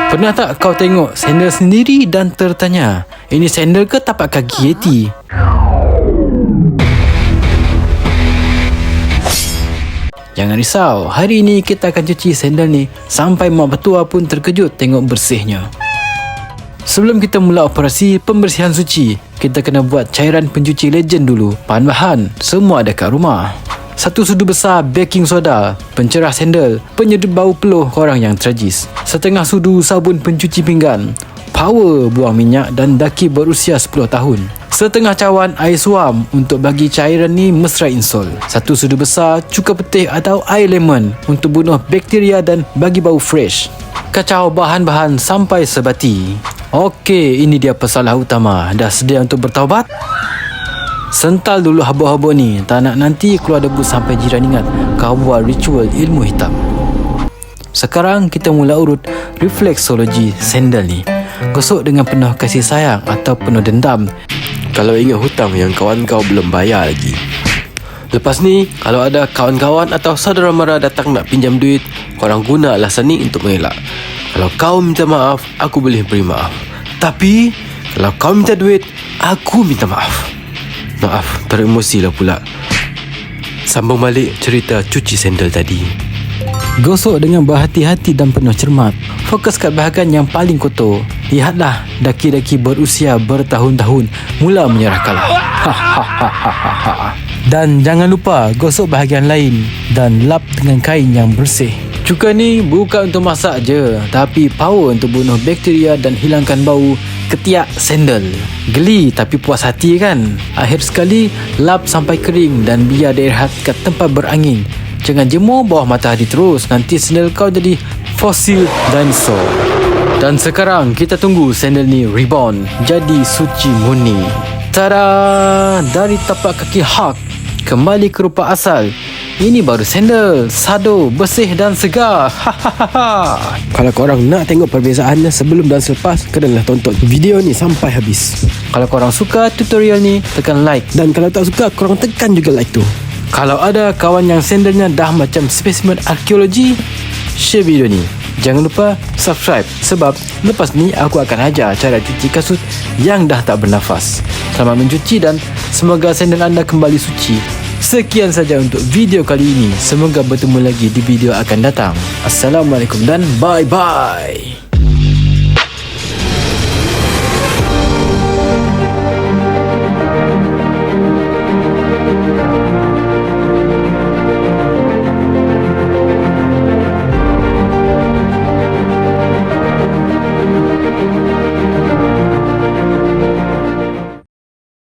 Pernah tak kau tengok sandal sendiri dan tertanya, ini sandal ke tapak kaki Yeti? Jangan risau, hari ini kita akan cuci sandal ni sampai mak mertua pun terkejut tengok bersihnya. Sebelum kita mula operasi pembersihan suci, kita kena buat cairan pencuci legend dulu. Bahan-bahan semua ada kat rumah. 1 sudu besar baking soda, pencerah sandal, penyedup bau peluh orang yang tragis, 1/2 sudu sabun pencuci pinggan, power buang minyak dan daki berusia 10 tahun, 1/2 cawan air suam untuk bagi cairan ni mesra insol, 1 sudu besar cuka putih atau air lemon untuk bunuh bakteria dan bagi bau fresh. Kacau bahan-bahan sampai sebati. Okey, ini dia pesalah utama. Dah sedia untuk bertaubat? Sental dulu habuk-habuk ni. Tak nak nanti keluar debu sampai jiran ingat kau buat ritual ilmu hitam. Sekarang kita mula urut refleksologi sandal ni. Gosok dengan penuh kasih sayang atau penuh dendam kalau ingat hutang yang kawan kau belum bayar lagi. Lepas ni, kalau ada kawan-kawan atau saudara mara datang nak pinjam duit, korang guna alasan ni untuk mengelak. Kalau kau minta maaf, aku boleh beri maaf. Tapi, kalau kau minta duit, aku minta maaf. Maaf, teremosi lah pula. Sambung balik cerita cuci sandal tadi. Gosok dengan berhati-hati dan penuh cermat. Fokus kat bahagian yang paling kotor. Lihatlah, daki-daki berusia bertahun-tahun mula menyerah kalah. Dan jangan lupa gosok bahagian lain dan lap dengan kain yang bersih. Cuka ni bukan untuk masak je, tapi power untuk bunuh bakteria dan hilangkan bau ketiak sandal. Geli tapi puas hati kan? Akhir sekali, lap sampai kering dan biar dia rehat kat tempat berangin. Jangan jemur bawah matahari terus, nanti sandal kau jadi fosil dinosaur. Dan sekarang kita tunggu sandal ni reborn, jadi suci murni. Tada! Dari tapak kaki Hulk kembali ke rupa asal. Ini baru sandal, sado, bersih dan segar. Kalau korang nak tengok perbezaannya sebelum dan selepas, kenalah tonton video ni sampai habis. Kalau korang suka tutorial ni, tekan like. Dan kalau tak suka, korang tekan juga like tu. Kalau ada kawan yang sandalnya dah macam spesimen arkeologi, share video ni. Jangan lupa subscribe, sebab lepas ni aku akan ajar cara cuci kasut yang dah tak bernafas. Selamat mencuci dan semoga sandal anda kembali suci. Sekian saja untuk video kali ini. Semoga bertemu lagi di video akan datang. Assalamualaikum dan bye-bye.